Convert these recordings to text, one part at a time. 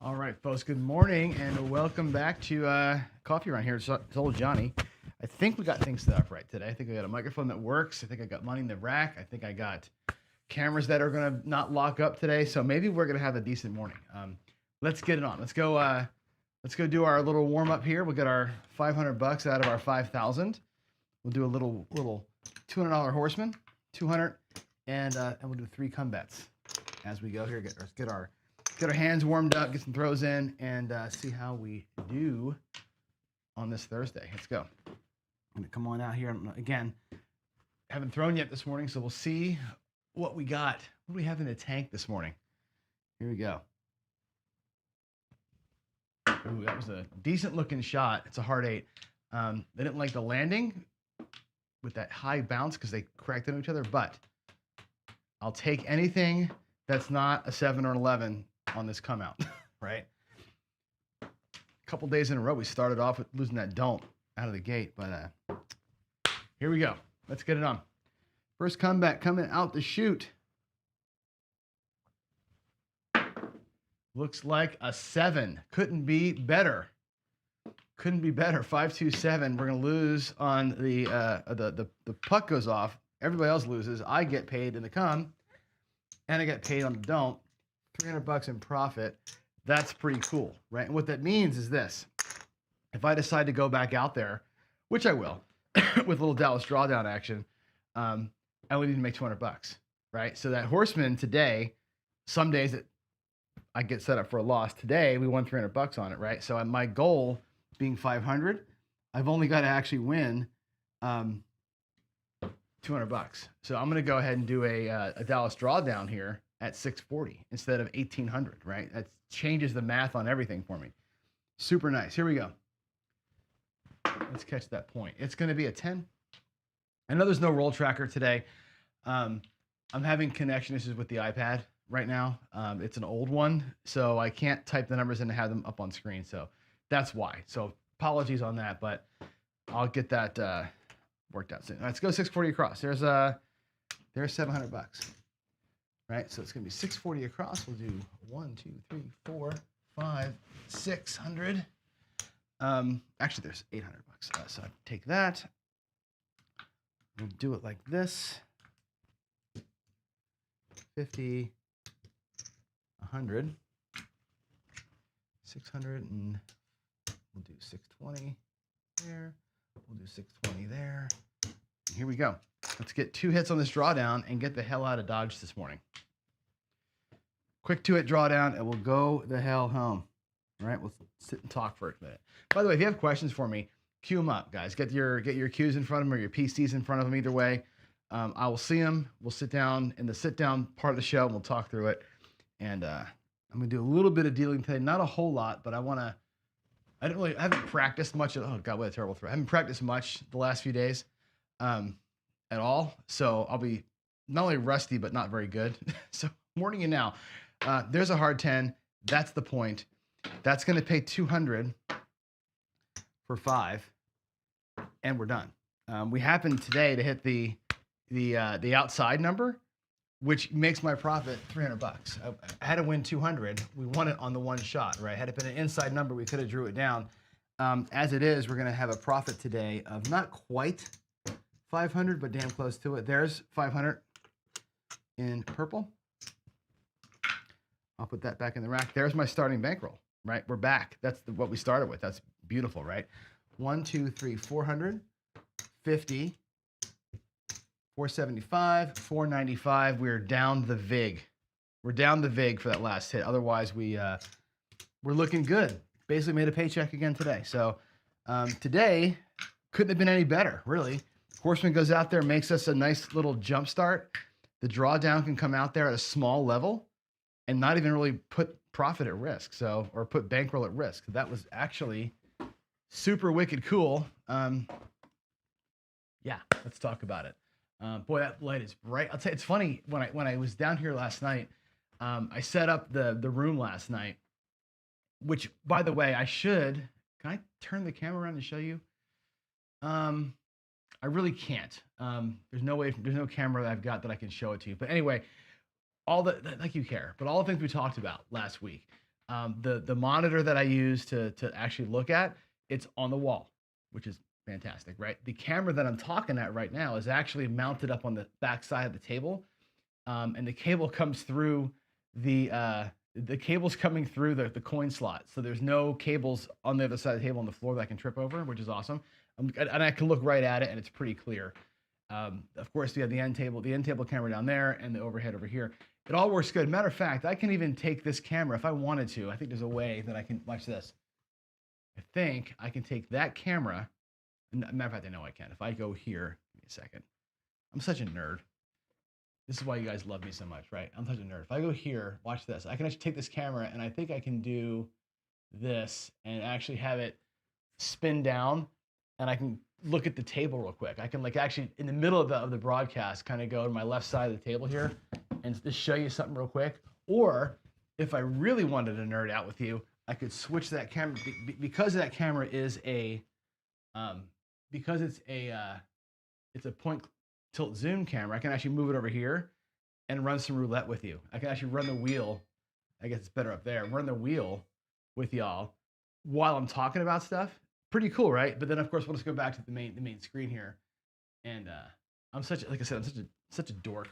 All right, folks, good morning and welcome back to Coffee Around here. It's old Johnny. I think we got things set up right today. I think I got a microphone that works. I think I got money in the rack. I think I got cameras that are going to not lock up today. So maybe we're going to have a decent morning. Let's get it on. Let's go do our little warm up here. We'll get our $500 out of our 5,000. We'll do a little $200 horseman, 200, and we'll do 3 come bets as we go here. Get our hands warmed up, get some throws in, and see how we do on this Thursday. Let's go. I'm gonna come on out here. Again, haven't thrown yet this morning, so we'll see what we got. What do we have in the tank this morning? Here we go. Ooh, that was a decent looking shot. It's a hard 8. They didn't like the landing with that high bounce because they cracked into each other, but I'll take anything that's not a 7 or an 11 on this come out, right? A couple days in a row, we started off with losing that don't out of the gate, but here we go. Let's get it on. First comeback coming out the chute. Looks like a 7. Couldn't be better. Couldn't be better. 5-2-7. We're gonna lose on the puck goes off. Everybody else loses. I get paid in the come, and I get paid on the don't. $300 in profit. That's pretty cool, right? And what that means is this: if I decide to go back out there, which I will, with a little Dallas drawdown action, I only need to make $200, right? So that horseman today, some days that I get set up for a loss. Today we won $300 on it, right? So my goal being 500, I've only got to actually win $200. So I'm going to go ahead and do a Dallas drawdown here at 640 instead of 1800, right? That changes the math on everything for me. Super nice. Here we go. Let's catch that point. It's going to be a 10. I know there's no roll tracker today. I'm having connection issues with the iPad right now. It's an old one, so I can't type the numbers in and have them up on screen. So that's why. So apologies on that, but I'll get that worked out soon. Let's go 640 across. There's $700. Right, so it's gonna be 640 across. We'll do 1, 2, 3, 4, 5, 600. Actually, there's $800. So I take that. We'll do it like this: 50, 100, 600, and we'll do 620 there. We'll do 620 there. And here we go. Let's get 2 hits on this drawdown and get the hell out of Dodge this morning. Quick 2-hit drawdown, and we'll go the hell home. All right, we'll sit and talk for a minute. By the way, if you have questions for me, queue them up, guys. Get your cues in front of them or your PCs in front of them. Either way, I will see them. We'll sit down in the sit-down part of the show, and we'll talk through it. And I'm gonna do a little bit of dealing today, not a whole lot, but I haven't practiced much. Oh God, what a terrible throw! I haven't practiced much the last few days. At all, so I'll be not only rusty but not very good. So I'm warning you now. There's a hard 10. That's the point. That's going to pay 200 for 5, and we're done. We happened today to hit the outside number, which makes my profit $300. I had to win 200. We won it on the one shot, right? Had it been an inside number, we could have drew it down. As it is, we're going to have a profit today of not quite 500, but damn close to it. There's 500 in purple. I'll put that back in the rack. There's my starting bankroll, right? We're back. That's what we started with. That's beautiful, right? 1, 2, 3, 400, 50, 475, 495. We're down the VIG. We're down the VIG for that last hit. Otherwise, we're looking good. Basically made a paycheck again today. So today couldn't have been any better, really. Horseman goes out there, makes us a nice little jump start. The drawdown can come out there at a small level and not even really put profit at risk, or put bankroll at risk. That was actually super wicked cool. Yeah, let's talk about it. Boy, that light is bright. I'll tell you, it's funny, when I was down here last night, I set up the room last night, which, by the way, can I turn the camera around and show you? I really can't. There's no camera that I've got that I can show it to you. But anyway, like you care, but all the things we talked about last week. The monitor that I use to actually look at, it's on the wall, which is fantastic, right? The camera that I'm talking at right now is actually mounted up on the back side of the table, and the cable comes through the cable's coming through the coin slot. So there's no cables on the other side of the table on the floor that I can trip over, which is awesome. And I can look right at it, and it's pretty clear. Of course, we have the end table camera down there, and the overhead over here. It all works good. Matter of fact, I can even take this camera if I wanted to. I think there's a way that I can watch this. I think I can take that camera. Matter of fact, I know I can. If I go here, give me a second. I'm such a nerd. This is why you guys love me so much, right? I'm such a nerd. If I go here, watch this. I can actually take this camera, and I think I can do this and actually have it spin down, and I can look at the table real quick. I can like actually in the middle of the broadcast kind of go to my left side of the table here and just show you something real quick. Or if I really wanted to nerd out with you, I could switch that camera because that camera is because it's a point tilt zoom camera. I can actually move it over here and run some roulette with you. I can actually run the wheel. I guess it's better up there. Run the wheel with y'all while I'm talking about stuff. Pretty cool, right? But then of course we'll just go back to the main screen here. And I'm such like I said, I'm such a dork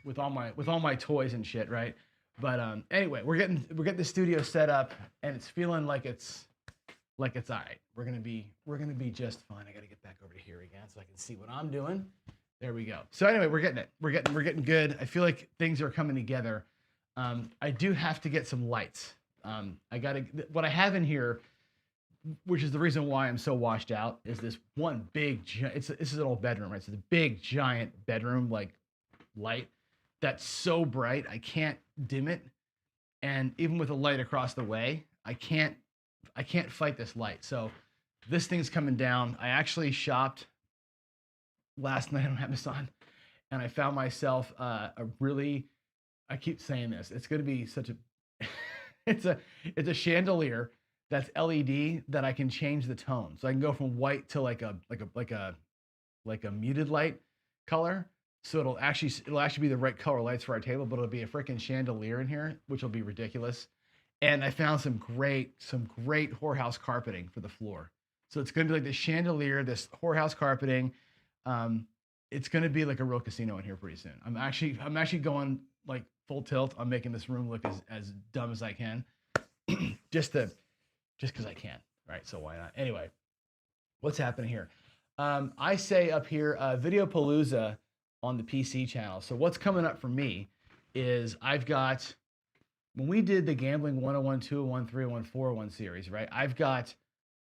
with all my toys and shit, right? But anyway, we're getting the studio set up, and it's feeling like it's all right. We're gonna be just fine. I gotta get back over to here again so I can see what I'm doing. There we go. So anyway, we're getting it. We're getting good. I feel like things are coming together. I do have to get some lights. What I have in here, which is the reason why I'm so washed out, is this one big. This is an old bedroom, right? So the big giant bedroom like light that's so bright I can't dim it, and even with a light across the way, I can't fight this light. So this thing's coming down. I actually shopped last night on Amazon, and I found myself I keep saying this. It's going to be such a it's a chandelier that's LED that I can change the tone. So I can go from white to like a muted light color. So it'll actually be the right color lights for our table, but it'll be a freaking chandelier in here, which will be ridiculous. And I found some great whorehouse carpeting for the floor. So it's going to be like this chandelier, this whorehouse carpeting. It's going to be like a real casino in here pretty soon. I'm actually going like full tilt on making this room look as dumb as I can, just because I can, right? So why not? Anyway, what's happening here? I say up here, Video Palooza on the PC channel. So what's coming up for me is I've got, when we did the Gambling 101, 201, 301, 401 series, right? I've got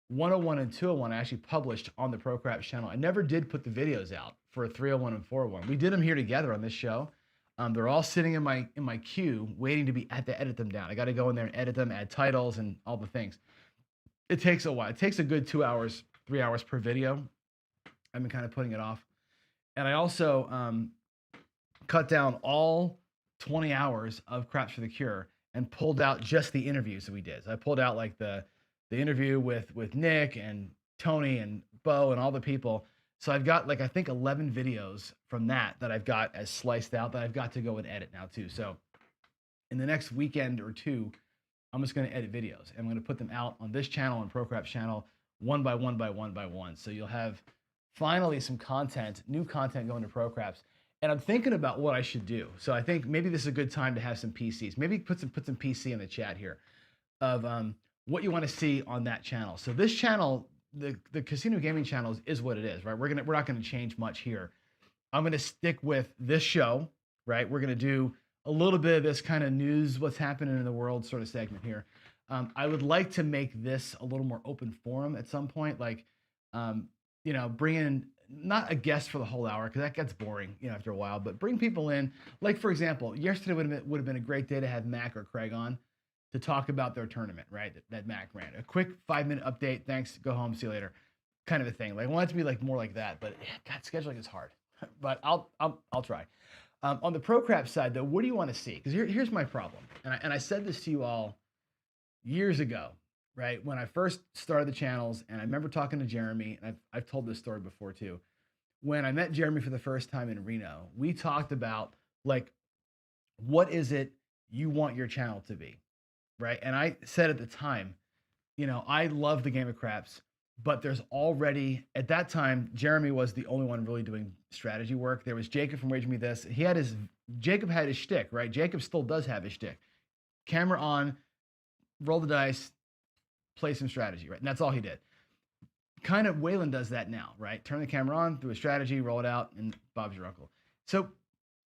101 and 201 I actually published on the ProCraps channel. I never did put the videos out for 301 and 401. We did them here together on this show. They're all sitting in my queue waiting to edit them down. I got to go in there and edit them, add titles and all the things. It takes a while. It takes a good 2 hours, 3 hours per video. I've been kind of putting it off. And I also cut down all 20 hours of Craps for the Cure and pulled out just the interviews that we did. So I pulled out like the interview with Nick and Tony and Bo and all the people. So I've got like, I think 11 videos from that I've got as sliced out that I've got to go and edit now too. So in the next weekend or two, I'm just going to edit videos. I'm going to put them out on this channel and ProCraps channel one by one. So you'll have finally some content, new content going to ProCraps. And I'm thinking about what I should do. So I think maybe this is a good time to have some PCs. Maybe put some PC in the chat here of what you want to see on that channel. So this channel, the casino gaming channel is what it is, right? We're not going to change much here. I'm going to stick with this show, right? We're going to do a little bit of this kind of news, what's happening in the world sort of segment here. I would like to make this a little more open forum at some point, like, bring in not a guest for the whole hour because that gets boring, after a while, but bring people in. Like, for example, yesterday would have been a great day to have Mac or Craig on to talk about their tournament, right? That Mac ran. A quick 5-minute update. Thanks. Go home. See you later. Kind of a thing. Like, I want it to be like more like that, but God, scheduling is hard. But I'll try. On the ProCraps side, though, what do you want to see? Because here's my problem, and I said this to you all years ago, right? When I first started the channels, and I remember talking to Jeremy, and I've told this story before too. When I met Jeremy for the first time in Reno, we talked about like, what is it you want your channel to be? right? And I said at the time, you know, I love the game of craps, but there's already, at that time, Jeremy was the only one really doing strategy work. There was Jacob from Wage Me This. Jacob had his shtick, right? Jacob still does have his shtick. Camera on, roll the dice, play some strategy, right? And that's all he did. Kind of Waylon does that now, right? Turn the camera on, do a strategy, roll it out, and Bob's your uncle. So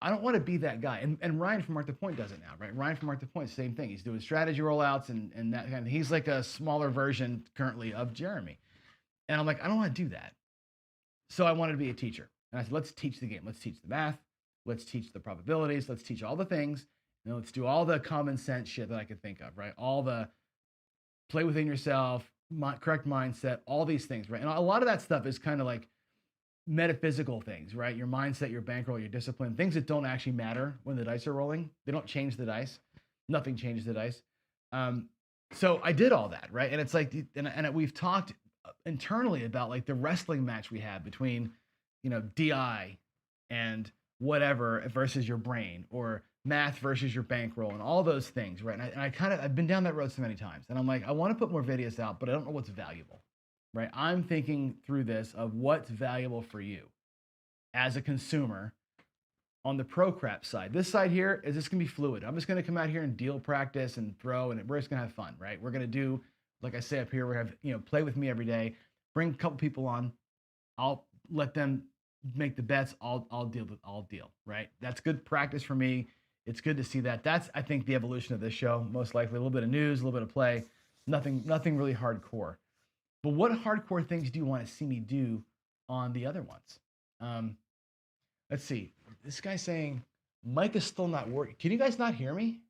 I don't want to be that guy. And Ryan from Mark the Point does it now, right? Ryan from Mark the Point, same thing. He's doing strategy rollouts and that kind of. He's like a smaller version currently of Jeremy. And I'm like, I don't want to do that. So I wanted to be a teacher. And I said, let's teach the game. Let's teach the math. Let's teach the probabilities. Let's teach all the things. And let's do all the common sense shit that I could think of, right? All the play within yourself, correct mindset, all these things, right? And a lot of that stuff is kind of like metaphysical things, right? Your mindset, your bankroll, your discipline, things that don't actually matter when the dice are rolling. They don't change the dice. Nothing changes the dice. So I did all that, right? And it's like, and we've talked internally about like the wrestling match we had between, you know, DI and whatever versus your brain, or math versus your bankroll, and all those things, right? And I've been down that road so many times, and I'm like, I want to put more videos out, but I don't know what's valuable, right? I'm thinking through this of what's valuable for you as a consumer on the ProCraps side. This side here is just gonna be fluid. I'm just gonna come out here and deal practice and throw, and we're just gonna have fun, right? We're gonna do, like I say up here, we're gonna have, you know, play with me every day, bring a couple people on, I'll let them make the bets, I'll deal, right? That's good practice for me. It's good to see that. That's, I think, the evolution of this show. Most likely a little bit of news, a little bit of play, nothing really hardcore. But what hardcore things do you want to see me do on the other ones? Let's see. This guy's saying mic is still not working. Can you guys not hear me?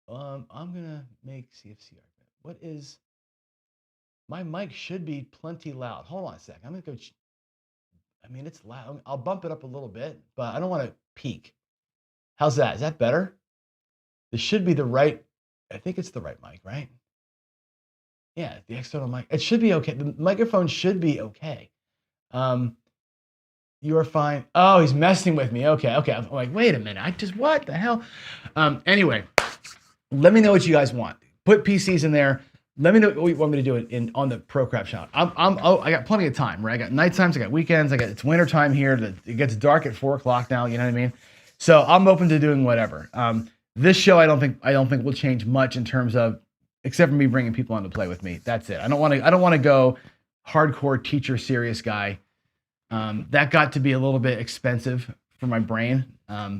I'm gonna make CFC argument. What is my mic? Should be plenty loud. Hold on a sec. I'm gonna go. I mean, it's loud. I'll bump it up a little bit, but I don't want to peak. How's that? Is that better? This should be the right. I think it's the right mic, right? Yeah, the external mic. It should be okay. The microphone should be okay. You are fine. Oh, he's messing with me. Okay. I'm like, wait a minute. What the hell? Anyway, let me know what you guys want. Put PCs in there. Let me know what you want me to do on the ProCraps channel. I got plenty of time, right? I got night times, I got weekends, it's winter time here. It gets dark at 4 o'clock now. You know what I mean? So I'm open to doing whatever. This show, I don't think will change much in terms of, except for me bringing people on to play with me. That's it. I don't want to go hardcore teacher serious guy. That got to be a little bit expensive for my brain. A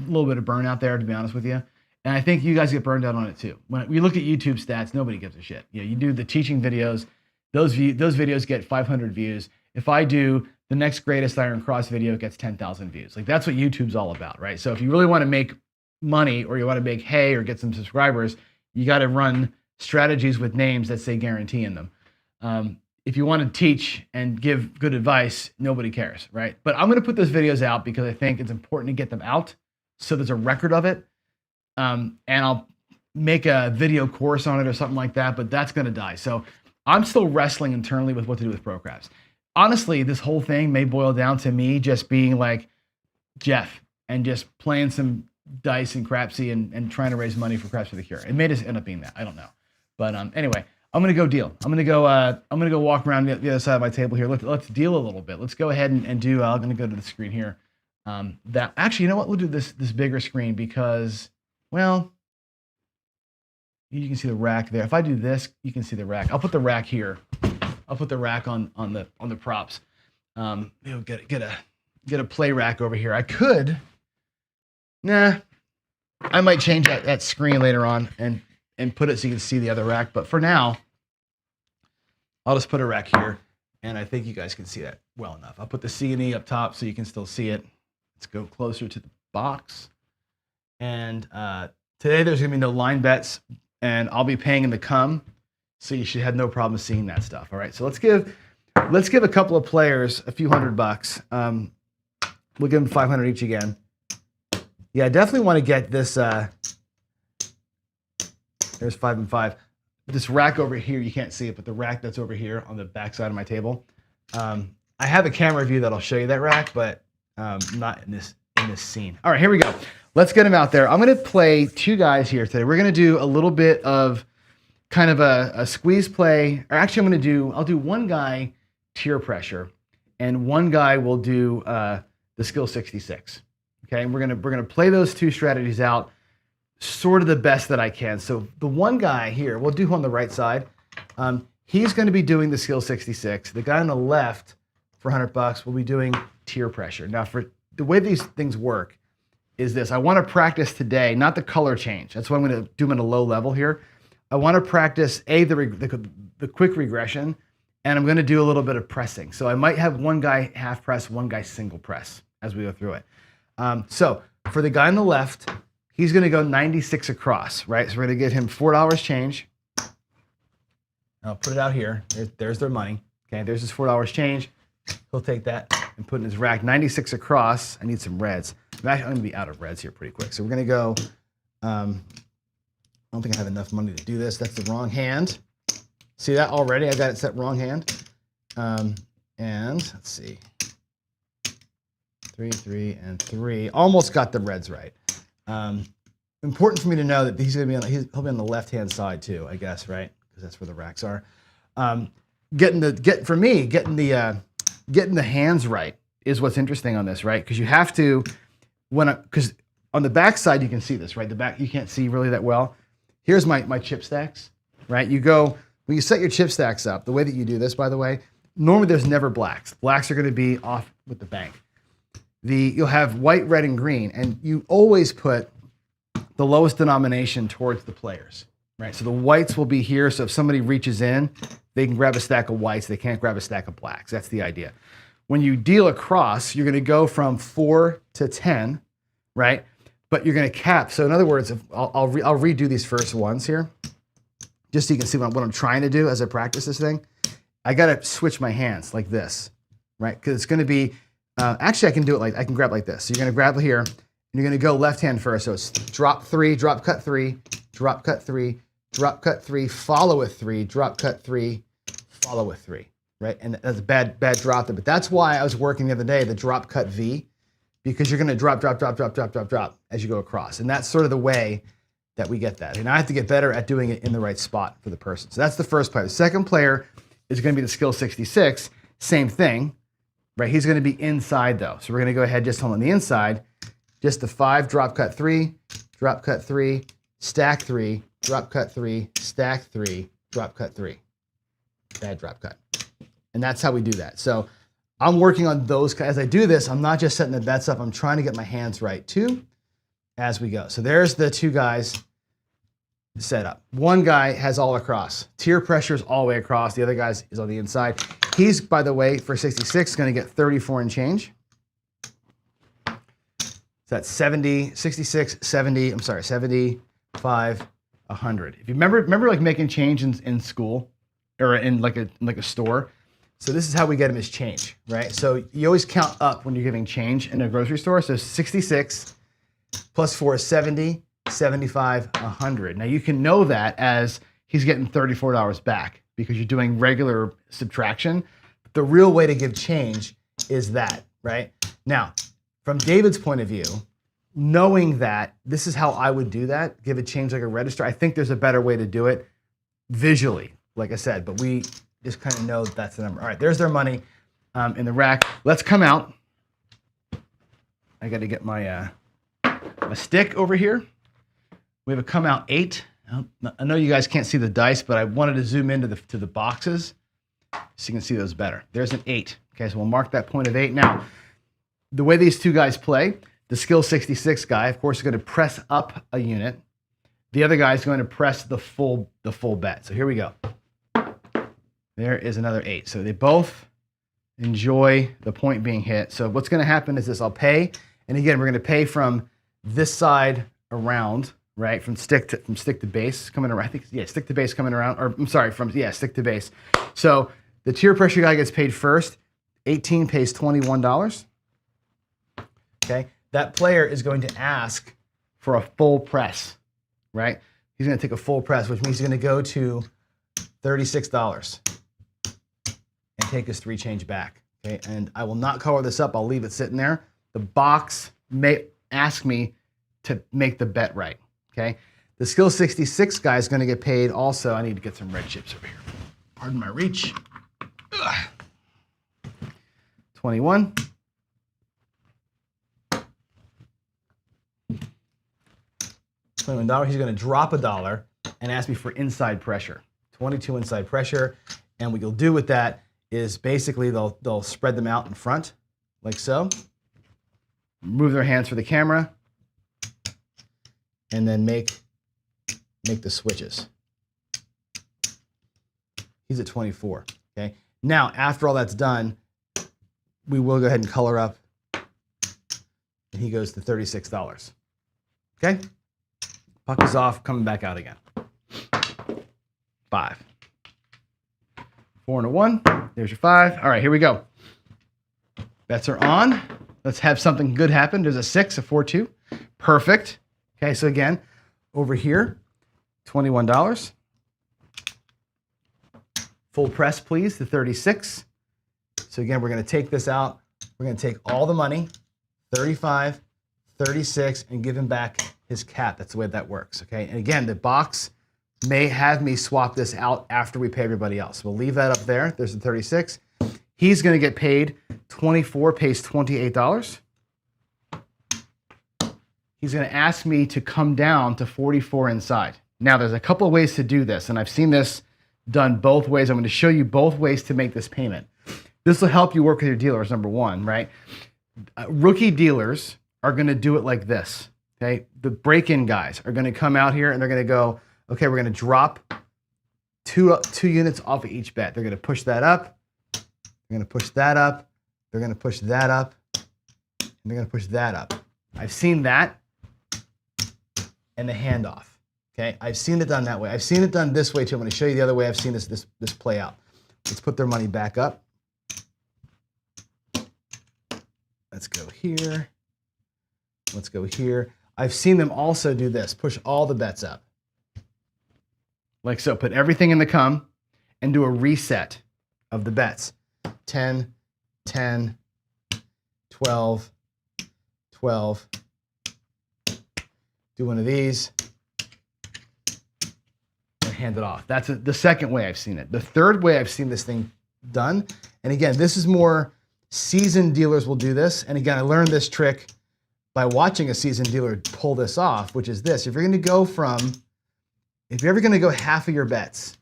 little bit of burnout there, to be honest with you. And I think you guys get burned out on it too. When we look at YouTube stats, nobody gives a shit. You know, you do the teaching videos, those videos get 500 views. If I do the next greatest iron cross video, it gets 10,000 views. Like, that's what YouTube's all about, right? So if you really want to make money, or you want to make hay or get some subscribers, you got to run strategies with names that say guarantee in them. If you want to teach and give good advice, nobody cares, right? But I'm going to put those videos out because I think it's important to get them out so there's a record of it. And I'll make a video course on it or something like that, but that's going to die. So I'm still wrestling internally with what to do with ProCraps. Honestly, this whole thing may boil down to me just being like Jeff and just playing some dice and crapsy and trying to raise money for Craps for the Cure. It may just end up being that. I don't know. But anyway, I'm going to go deal. I'm going to go walk around the other side of my table here. Let's deal a little bit. Let's go ahead and do, I'm going to go to the screen here. That actually, you know what? We'll do this bigger screen because, well, you can see the rack there. If I do this, you can see the rack. I'll put the rack here. I'll put the rack on the props. Get a play rack over here. I could. Nah, I might change that screen later on and put it so you can see the other rack. But for now, I'll just put a rack here, and I think you guys can see that well enough. I'll put the C&E up top so you can still see it. Let's go closer to the box. And today there's gonna be no line bets, and I'll be paying in the cum, so you should have no problem seeing that stuff. All right, so let's give a couple of players a few $100. We'll give them 500 each again. Yeah, I definitely want to get this. There's 5 and 5. This rack over here, you can't see it, but the rack that's over here on the back side of my table. I have a camera view that'll show you that rack, but not in this in this scene. All right, here we go. Let's get them out there. I'm going to play two guys here today. We're going to do a little bit of kind of a squeeze play. Or actually, I'll do one guy tier pressure, and one guy will do the skill 66. Okay, and we're gonna play those two strategies out sort of the best that I can. So the one guy here, we'll do on the right side. He's going to be doing the skill 66. The guy on the left for $100 will be doing tier pressure. Now, for the way these things work is this. I want to practice today, not the color change. That's why I'm going to do them at a low level here. I want to practice the quick regression, and I'm going to do a little bit of pressing. So I might have one guy half press, one guy single press as we go through it. So for the guy on the left, he's going to go 96 across, right? So we're going to give him $4 change. I'll put it out here. There's their money. Okay, there's his $4 change. He'll take that and put it in his rack. 96 across. I need some reds. I'm going to be out of reds here pretty quick. So we're going to go, I don't think I have enough money to do this. That's the wrong hand. See that already? I got it set wrong hand. And let's see. 3, 3, and 3. Almost got the reds right. Important for me to know that he's going to be he'll be on the left-hand side too, I guess, right? Because that's where the racks are. Getting the hands right is what's interesting on this, right? Because you have to, because on the back side you can see this, right? The back you can't see really that well. Here's my chip stacks, right? When you set your chip stacks up, the way that you do this, by the way, normally there's never blacks. Blacks are going to be off with the bank. You'll have white, red, and green, and you always put the lowest denomination towards the players, right? So the whites will be here, so if somebody reaches in, they can grab a stack of whites, they can't grab a stack of blacks. That's the idea. When you deal across, you're going to go from 4 to 10, right? But you're going to cap. So in other words, I'll redo these first ones here, just so you can see what I'm trying to do as I practice this thing. I got to switch my hands like this, right? Because it's going to be, actually I can do it I can grab like this. So you're going to grab here, and you're going to go left hand first. So it's drop 3, drop cut 3, drop cut 3, drop cut 3, follow with 3, drop cut 3, follow with 3, right? And that's a bad drop there. But that's why I was working the other day, the drop cut V, because you're going to drop as you go across. And that's sort of the way that we get that. And I have to get better at doing it in the right spot for the person. So that's the first player. The second player is going to be the skill 66. Same thing, right? He's going to be inside though. So we're going to go ahead, just hold on the inside. Just the 5, drop cut 3, drop cut 3, stack 3, drop cut 3, stack 3, drop cut 3. Bad drop cut. And that's how we do that. So I'm working on those. As I do this, I'm not just setting the bets up. I'm trying to get my hands right too as we go. So there's the two guys set up. One guy has all across. Tier pressure is all the way across. The other guy is on the inside. He's, by the way, for 66, going to get 34 and change. So that's 70, 66, 70, I'm sorry, 75, 100. If you remember like making change in school or in like a store. So this is how we get them as change, right? So you always count up when you're giving change in a grocery store. So 66 plus 4 is 70, 75, 100. Now you can know that as he's getting $34 back because you're doing regular subtraction. The real way to give change is that, right? Now, from David's point of view, knowing that this is how I would do that, give a change like a register, I think there's a better way to do it visually, like I said, but we just kind of know that's the number. All right, there's their money in the rack. Let's come out. I got to get my stick over here. We have a come out 8. I know you guys can't see the dice, but I wanted to zoom into the boxes so you can see those better. There's an 8. Okay, so we'll mark that point of 8. Now, the way these two guys play, the skill 66 guy, of course, is going to press up a unit. The other guy is going to press the full bet. So here we go. There is another 8. So they both enjoy the point being hit. So what's going to happen is this: I'll pay, and again, we're going to pay from this side around, right? From stick to base coming around. I think, yeah, stick to base coming around, or I'm sorry, stick to base. So the tier pressure guy gets paid first. 18 pays $21. Okay, that player is going to ask for a full press, right? He's going to take a full press, which means he's going to go to $36 and take his 3 change back. Okay, and I will not color this up. I'll leave it sitting there. The box may ask me to make the bet right, okay? The skill 66 guy is gonna get paid also. I need to get some red chips over here. Pardon my reach. Ugh. 21. $21. He's gonna drop $1 and ask me for inside pressure. 22 inside pressure. And what you'll do with that is basically they'll spread them out in front, like so. Move their hands for the camera, and then make the switches. He's at 24, okay? Now, after all that's done, we will go ahead and color up, and he goes to $36, okay? Puck is off, coming back out again. 5. 4 and a 1, there's your 5. All right, here we go. Bets are on. Let's have something good happen. There's a 6, a 4, 2. Perfect. Okay, so again, over here, $21. Full press, please, to 36. So again, we're gonna take this out. We're gonna take all the money, 35, 36, and give him back his cap. That's the way that works, okay? And again, the box may have me swap this out after we pay everybody else. We'll leave that up there. There's the 36. He's gonna get paid 24, pays $28. He's gonna ask me to come down to 44 inside. Now, there's a couple of ways to do this, and I've seen this done both ways. I'm gonna show you both ways to make this payment. This will help you work with your dealers, number one, right? Rookie dealers are gonna do it like this, okay? The break-in guys are gonna come out here and they're gonna go, okay, we're gonna drop two units off of each bet. They're gonna push that up, they're gonna push that up, they're gonna push that up, and they're gonna push that up. I've seen that and the handoff, okay? I've seen it done that way. I've seen it done this way too. I'm gonna show you the other way I've seen this play out. Let's put their money back up. Let's go here. Let's go here. I've seen them also do this, push all the bets up. Like so, put everything in the come and do a reset of the bets. 10, 10, 12, 12. Do one of these and hand it off. That's the second way I've seen it. The third way I've seen this thing done, and again, this is more seasoned dealers will do this. And again, I learned this trick by watching a seasoned dealer pull this off, which is this. If you're ever gonna go half of your bets,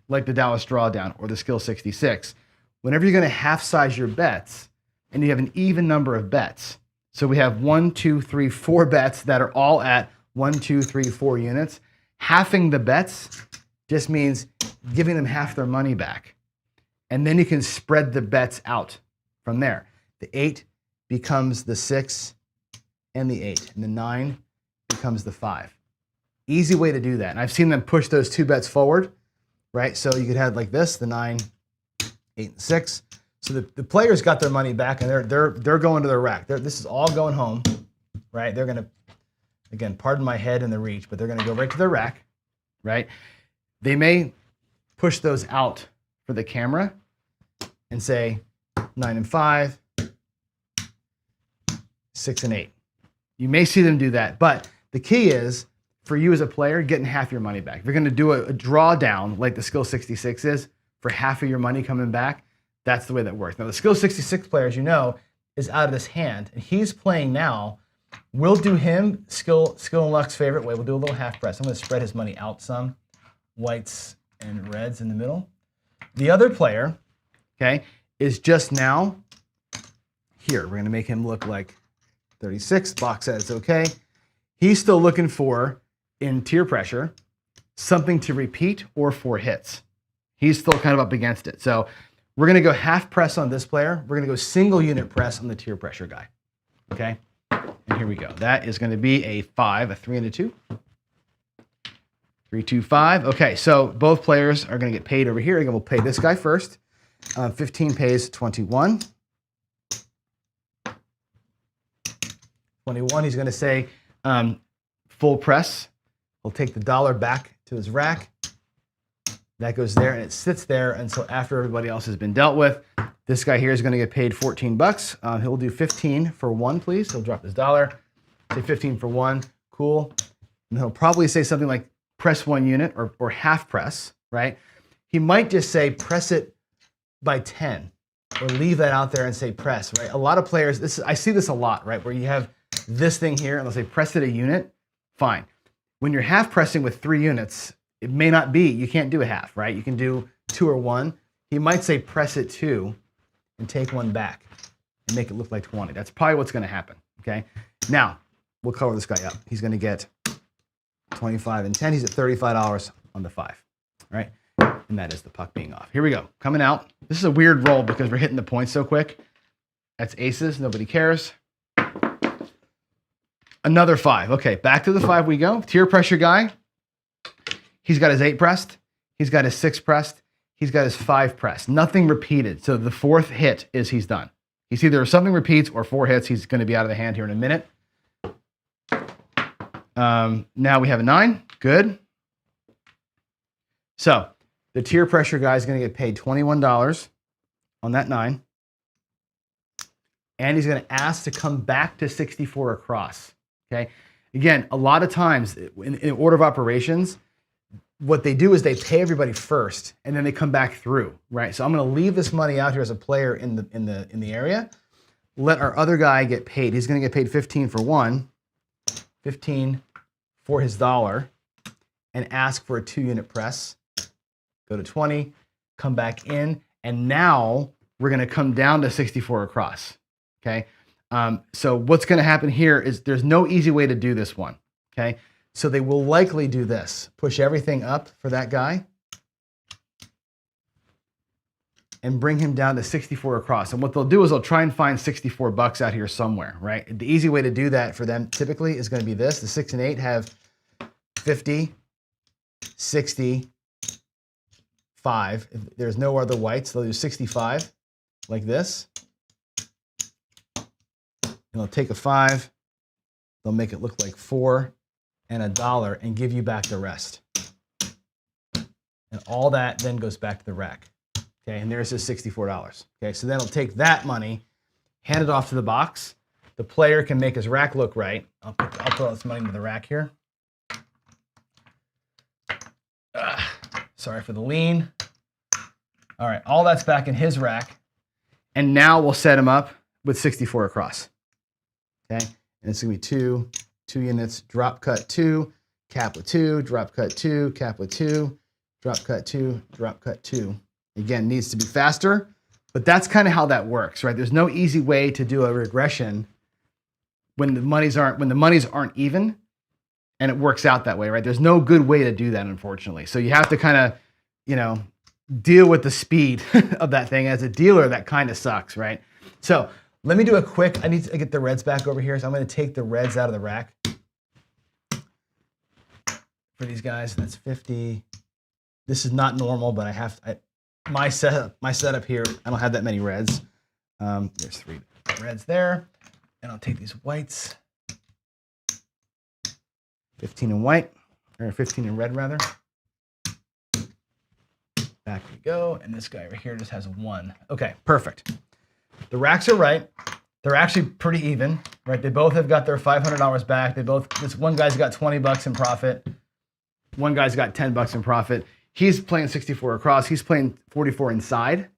like the Dallas Drawdown or the Skill 66, whenever you're gonna half size your bets and you have an even number of bets, so we have 1, 2, 3, 4 bets that are all at 1, 2, 3, 4 units, halving the bets just means giving them half their money back. And then you can spread the bets out from there. The 8 becomes the 6 and the 8, and the 9 becomes the 5. Easy way to do that. And I've seen them push those 2 bets forward, right? So you could have like this, the 9, 8, and 6. So the players got their money back and they're going to their rack. This is all going home, right? They're gonna, again, pardon my head and the reach, but they're gonna go right to their rack, right? They may push those out for the camera and say 9 and 5, 6 and 8. You may see them do that, but the key is for you as a player, getting half your money back. If you're gonna do a drawdown like the Skill 66 is for half of your money coming back, that's the way that works. Now the Skill 66 player, as you know, is out of this hand, and he's playing now. We'll do him Skill and Luck's favorite way. We'll do a little half press. I'm gonna spread his money out some, whites and reds in the middle. The other player, okay, is just now here. We're gonna make him look like 36, box says okay. He's still looking for, in tier pressure, something to repeat or 4 hits. He's still kind of up against it. So we're gonna go half press on this player. We're gonna go single unit press on the tier pressure guy, okay? And here we go. That is gonna be a 5, a 3 and a 2. 3, 2, 5. Okay, so both players are gonna get paid over here. Again, we'll pay this guy first. 15 pays 21. 21, he's gonna say full press. We'll take the $1 back to his rack. That goes there and it sits there until after everybody else has been dealt with. This guy here is going to get paid 14 bucks. He'll do 15 for one, please. He'll drop his dollar, say 15 for one, cool. And he'll probably say something like press 1 unit or half press, right? He might just say press it by 10 or leave that out there and say press, right? A lot of players, I see this a lot, right? Where you have this thing here and they'll say press it a unit, fine. When you're half pressing with 3 units, it may not be, you can't do a half, right? You can do 2 or 1. He might say press it 2 and take 1 back and make it look like 20. That's probably what's gonna happen, okay? Now, we'll color this guy up. He's gonna get 25 and 10. He's at $35 on the 5, right? And that is the puck being off. Here we go, coming out. This is a weird roll because we're hitting the points so quick. That's aces, nobody cares. Another 5, okay, back to the 5 we go. Tier pressure guy. He's got his 8 pressed. He's got his 6 pressed. He's got his 5 pressed. Nothing repeated. So the 4th hit is he's done. He's either something repeats or 4 hits. He's going to be out of the hand here in a minute. Now we have a 9. Good. So the tier pressure guy is going to get paid $21 on that 9. And he's going to ask to come back to 64 across. Okay. Again, a lot of times in order of operations, what they do is they pay everybody first and then they come back through, right? So I'm going to leave this money out here as a player in the area. Let our other guy get paid. He's going to get paid 15 for one, 15 for his dollar, and ask for a 2-unit press. Go to 20, come back in, and now we're going to come down to 64 across. Okay. So what's going to happen here is there's no easy way to do this one. Okay. So they will likely do this, push everything up for that guy and bring him down to 64 across. And what they'll do is they'll try and find 64 bucks out here somewhere, right? The easy way to do that for them typically is going to be this. The 6 and 8 have 50, 60, 5. If there's no other whites, they'll do 65 like this. And they'll take a 5, they'll make it look like 4 and a dollar and give you back the rest. And all that then goes back to the rack. Okay, and there's his $64. Okay, so then he'll take that money, hand it off to the box. The player can make his rack look right. I'll put all this money into the rack here. Sorry for the lean. All right, all that's back in his rack. And now we'll set him up with 64 across. Okay, and it's gonna be 2 units, drop cut 2, cap with 2, drop cut 2, cap with 2, drop cut 2, drop cut 2. Again, needs to be faster, but that's kind of how that works, right? There's no easy way to do a regression when the monies aren't even, and it works out that way, right? There's no good way to do that, unfortunately. So you have to kind of, you know, deal with the speed of that thing. As a dealer, that kind of sucks, right? So let me do a quick, I need to get the reds back over here. So I'm going to take the reds out of the rack for these guys. That's 50. This is not normal, but my setup here, I don't have that many reds. There's 3 reds there. And I'll take these whites. 15 in white, or 15 in red rather. Back we go. And this guy over here just has a 1. Okay, perfect. The racks are right. They're actually pretty even, right? They both have got their $500 back. This one guy's got 20 bucks in profit. One guy's got 10 bucks in profit. He's playing 64 across. He's playing 44 inside,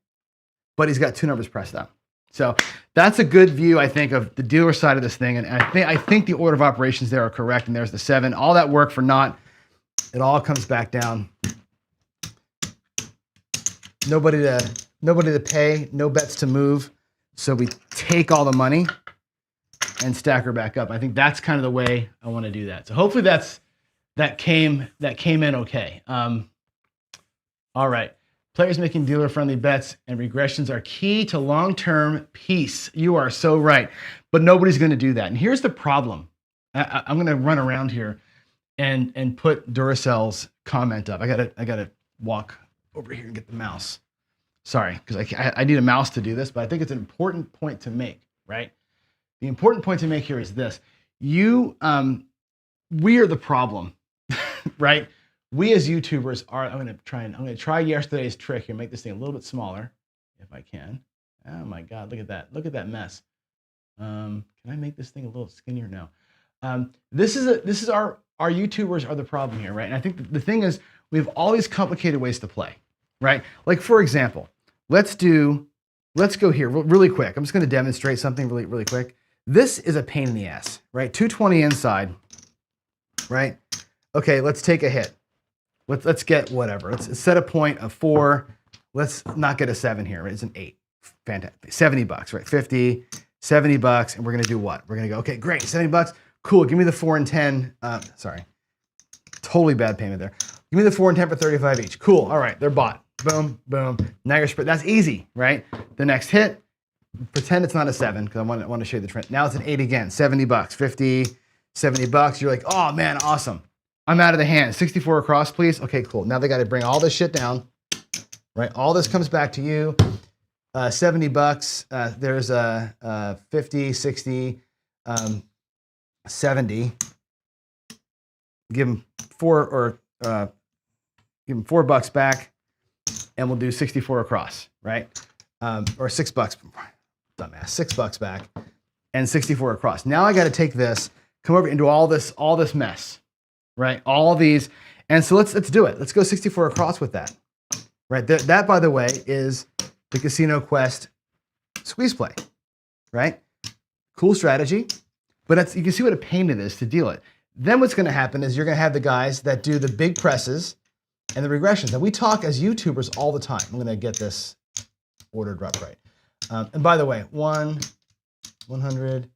but he's got 2 numbers pressed up. So that's a good view, I think, of the dealer side of this thing. And I think the order of operations there are correct. And there's the 7. All that work for naught. It all comes back down. Nobody to pay, no bets to move. So we take all the money and stack her back up. I think that's kind of the way I want to do that. So hopefully that came in okay. All right. Players making dealer-friendly bets and regressions are key to long-term peace. You are so right. But nobody's going to do that. And here's the problem. I'm going to run around here and put Duracell's comment up. I gotta walk over here and get the mouse. Sorry, because I need a mouse to do this, but I think it's an important point to make, right? The important point to make here is this. We are the problem, right? we as YouTubers are, I'm gonna try yesterday's trick here, make this thing a little bit smaller, if I can. Oh my God, look at that. Look at that mess. Can I make this thing a little skinnier? No. This is our YouTubers are the problem here, right? And I think the thing is, we have all these complicated ways to play, right? Like for example, let's go here really quick. I'm just gonna demonstrate something really quick. This is a pain in the ass, right? 220 inside, right? Okay, let's take a hit. Let's get whatever. Let's set a point of 4. Let's not get a 7 here, right? It's an 8. Fantastic. $70, right? 50, $70, and we're gonna do what? We're gonna go, okay, great, $70. Cool, give me the 4 and 10. Sorry, totally bad payment there. Give me the 4 and 10 for 35 each. Cool, all right, they're bought. Boom, boom. Now you're spread. That's easy, right? The next hit, pretend it's not a 7 because I want to show you the trend. Now it's an 8 again, $70, 50, $70. You're like, oh man, awesome. I'm out of the hand. 64 across, please. Okay, cool. Now they got to bring all this shit down, right? All this comes back to you. $70. There's a 50, 60, 70. Give them $4 back, and we'll do 64 across, right? Or $6. Dumbass. $6 back, and 64 across. Now I got to take this, come over and do all this mess, right? All these, and so let's do it. Let's go 64 across with that, right? That by the way is the Casino Quest squeeze play, right? Cool strategy, but you can see what a pain it is to deal it. Then what's going to happen is you're going to have the guys that do the big presses and the regressions. And we talk as YouTubers all the time. I'm going to get this ordered up right. And by the way, 100,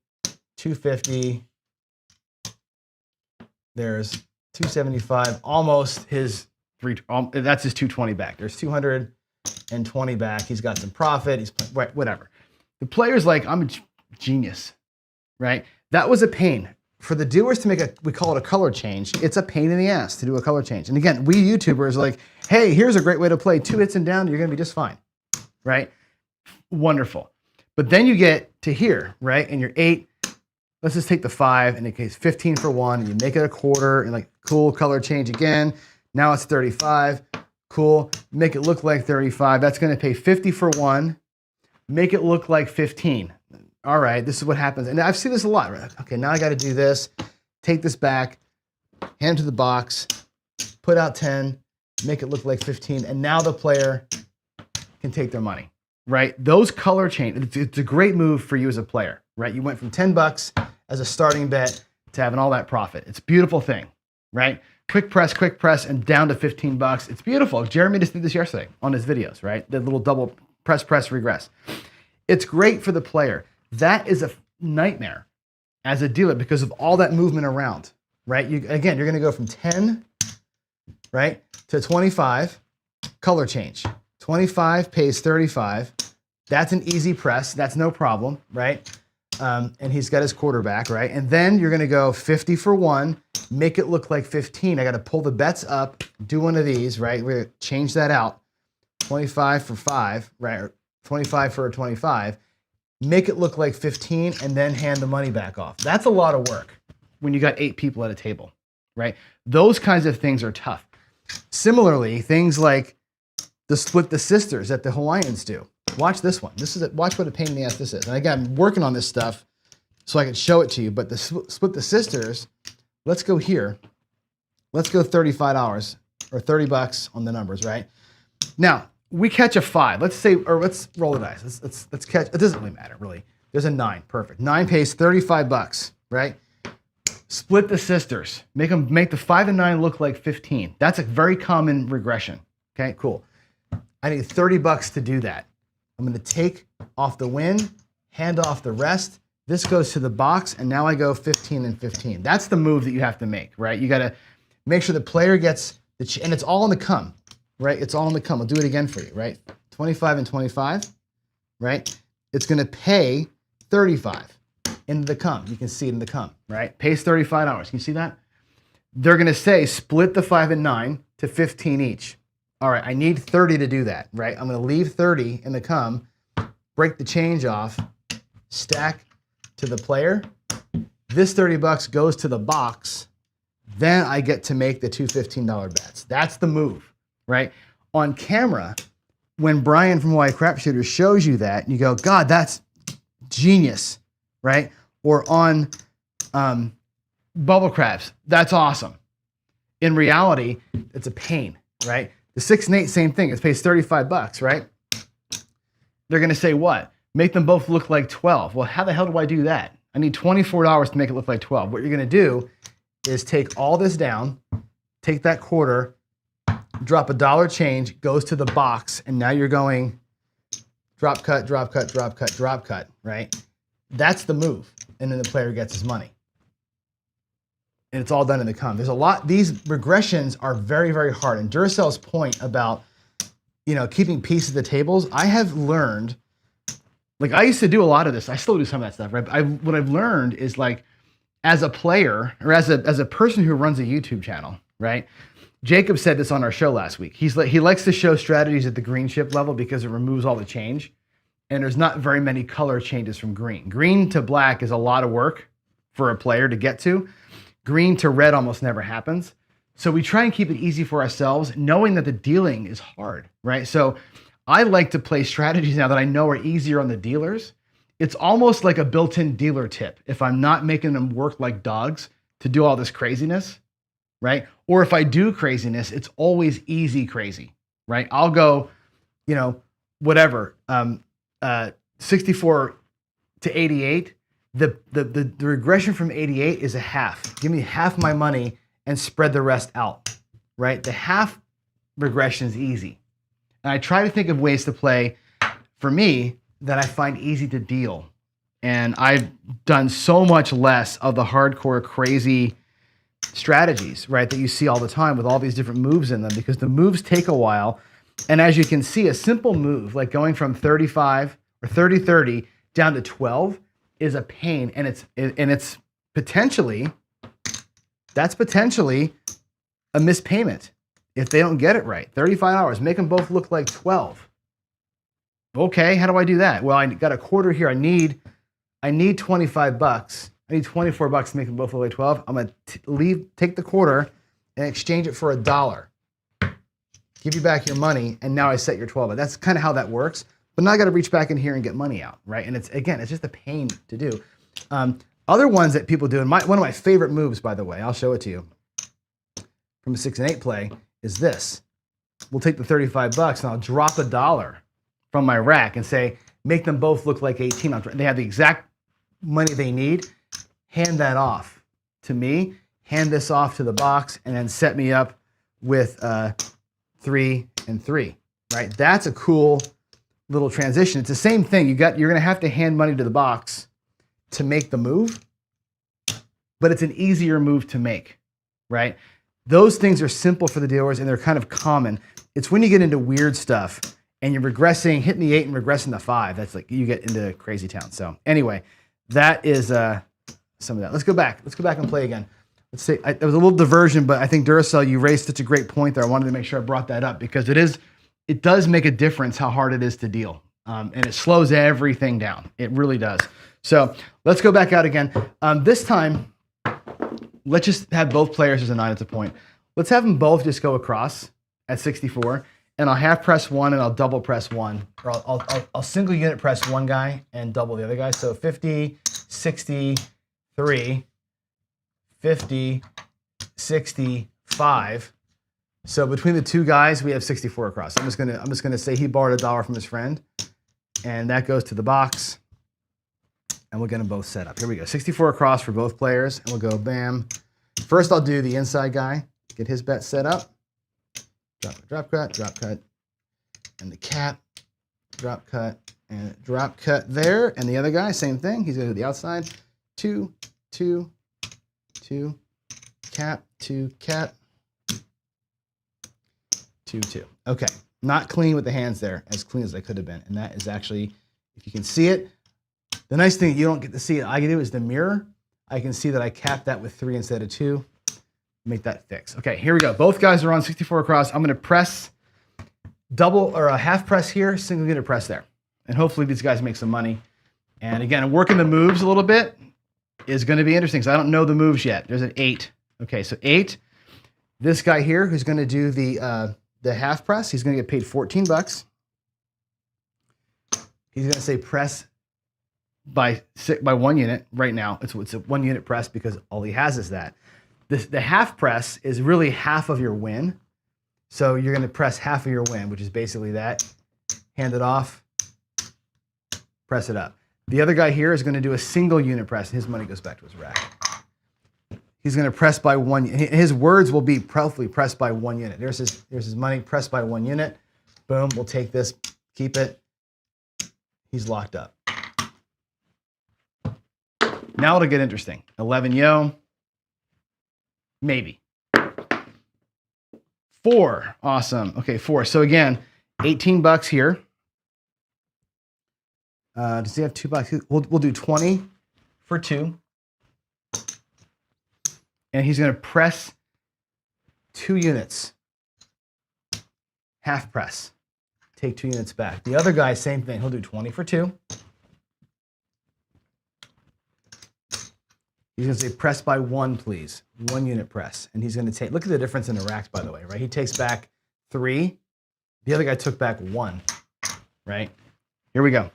250. There's 275. Almost his that's his 220 back. There's 220 back. He's got some profit. He's whatever. The player's like, I'm a genius, right? That was a pain. For the doers to make we call it a color change, it's a pain in the ass to do a color change. And again, we YouTubers are like, hey, here's a great way to play. 2 hits and down, you're gonna be just fine, right? Wonderful. But then you get to here, right? And you're 8, let's just take the 5, in the case 15 for 1, and you make it a quarter, and like, cool, color change again. Now it's 35, cool, make it look like 35. That's gonna pay 50 for 1, make it look like 15. All right, this is what happens. And I've seen this a lot, right? Okay, now I got to do this, take this back, hand to the box, put out 10, make it look like 15, and now the player can take their money, right? Those color change, it's a great move for you as a player, right? You went from $10 as a starting bet to having all that profit. It's a beautiful thing, right? Quick press, and down to $15. It's beautiful. Jeremy just did this yesterday on his videos, right? The little double press, regress. It's great for the player. That is a nightmare as a dealer because of all that movement around, right? Again, you're going to go from 10, right, to 25, color change. 25 pays 35. That's an easy press. That's no problem, right? And he's got his quarterback, right? And then you're going to go 50 for 1, make it look like 15. I got to pull the bets up, do one of these, right? We're going to change that out. 25 for 5, right? Or 25 for a 25. Make it look like 15, and then hand the money back off. That's a lot of work when you got 8 people at a table, right? Those kinds of things are tough. Similarly, things like the split the sisters that the Hawaiians do. Watch this one. Watch what a pain in the ass this is. And again, I'm working on this stuff so I can show it to you, but the split the sisters, let's go here. Let's go $35 or $30 on the numbers, right? Now, we catch a 5. Let's say, or let's roll the dice. Let's catch. It doesn't really matter, really. There's a 9. Perfect. 9 pays $35, right? Split the sisters. Make the 5 and 9 look like 15. That's a very common regression. Okay, cool. I need $30 to do that. I'm going to take off the win, hand off the rest. This goes to the box, and now I go 15 and 15. That's the move that you have to make, right? You got to make sure the player gets and it's all in the come. Right, it's all in the come. I'll do it again for you, right? 25 and 25, right? It's gonna pay 35 in the come. You can see it in the come, right? Pays $35. Can you see that? They're gonna say split the 5 and 9 to 15 each. All right, I need 30 to do that, right? I'm gonna leave 30 in the come, break the change off, stack to the player. This $30 goes to the box. then I get to make the two $15 bets. That's the move, right? On camera, when Brian from Hawaii Crap Shooters shows you that, and you go, God, that's genius, right? Or on Bubble Craps, that's awesome. In reality, it's a pain, right? The 6 and 8, same thing. It pays $35, right? They're gonna say what? Make them both look like 12. Well, how the hell do I do that? I need $24 to make it look like 12. What you're gonna do is take all this down, take that quarter, drop a dollar change, goes to the box, and now you're going drop cut, drop cut, drop cut, drop cut, right? That's the move. And then the player gets his money. And it's all done in the come. There's a lot, these regressions are very, very hard. And Duracell's point about, you know, keeping peace at the tables, I have learned, like I used to do a lot of this. I still do some of that stuff, right? But what I've learned is like, as a player or as a person who runs a YouTube channel, right? Jacob said this on our show last week. He likes to show strategies at the green chip level because it removes all the change. And there's not very many color changes from green. Green to black is a lot of work for a player to get to. Green to red almost never happens. So we try and keep it easy for ourselves, knowing that the dealing is hard, right? So I like to play strategies now that I know are easier on the dealers. It's almost like a built-in dealer tip. If I'm not making them work like dogs to do all this craziness, right? Or if I do craziness, it's always easy crazy, right? I'll go, you know, whatever, 64 to 88. The regression from 88 is a half. Give me half my money and spread the rest out, right? The half regression is easy. And I try to think of ways to play, for me, that I find easy to deal. And I've done so much less of the hardcore crazy strategies, right, that you see all the time with all these different moves in them, because the moves take a while. And as you can see, a simple move like going from 35 or 30-30 down to 12 is a pain. And it's potentially, that's potentially a missed if they don't get it right. $35, make them both look like 12. Okay, how do I do that? Well, I got a quarter here. I need $25. I need $24 to make them both look like 12. I'm gonna take the quarter and exchange it for $1. Give you back your money, and now I set your 12. That's kind of how that works. But now I got to reach back in here and get money out, right? And it's just a pain to do. Other ones that people do, and one of my favorite moves, by the way, I'll show it to you from a 6 and 8 play, is this. We'll take the $35 and I'll drop $1 from my rack and say, make them both look like 18. They have the exact money they need. Hand that off to me. Hand this off to the box, and then set me up with 3 and 3. Right? That's a cool little transition. It's the same thing. You're going to have to hand money to the box to make the move, but it's an easier move to make. Right? Those things are simple for the dealers, and they're kind of common. It's when you get into weird stuff and you're regressing, hitting the 8 and regressing the 5. That's like you get into crazy town. So anyway, that is some of that. Let's go back. Let's go back and play again. Let's see. It was a little diversion, but I think Duracell, you raised such a great point there. I wanted to make sure I brought that up because it does make a difference how hard it is to deal, and it slows everything down. It really does. So let's go back out again. This time, let's just have both players as a 9 at the point. Let's have them both just go across at 64, and I'll half press one and I'll double press one, or I'll single unit press one guy and double the other guy. So 50, 63, 50, 65. So between the two guys, we have 64 across. I'm just gonna say he borrowed $1 from his friend, and that goes to the box, and we'll get them both set up. Here we go. 64 across for both players, and we'll go bam. First, I'll do the inside guy, get his bet set up. Drop cut, and the cap, drop cut, and drop cut there. And the other guy, same thing. He's gonna do the outside. 2, 2, 2, cap, 2, cap, 2, 2. Okay, not clean with the hands there, as clean as they could have been. And that is actually, if you can see it, the nice thing you don't get to see it, I can do is the mirror. I can see that I capped that with 3 instead of 2. Make that fix. Okay, here we go. Both guys are on 64 across. I'm gonna press double or a half press here, single unit press there. And hopefully these guys make some money. And again, working the moves a little bit is gonna be interesting because I don't know the moves yet. There's an 8. Okay, so 8. This guy here who's going to do the half press, he's going to get paid $14. He's going to say press by 1 unit right now. It's a 1 unit press because all he has is that. The half press is really half of your win. So you're going to press half of your win, which is basically that. Hand it off, press it up. The other guy here is going to do a single unit press. His money goes back to his rack. He's going to press by 1. His words will be probably pressed by 1 unit. There's his money, pressed by 1 unit. Boom, we'll take this, keep it. He's locked up. Now it'll get interesting. 11 yo. Maybe. 4. Awesome. Okay, 4. So again, $18 here. Does he have $2? We'll do 20 for 2. And he's going to press 2 units. Half press. Take 2 units back. The other guy, same thing. He'll do 20 for 2. He's going to say press by 1, please. 1 unit press. And he's going to take, look at the difference in the racks, by the way, right? He takes back 3. The other guy took back 1, right? Here we go.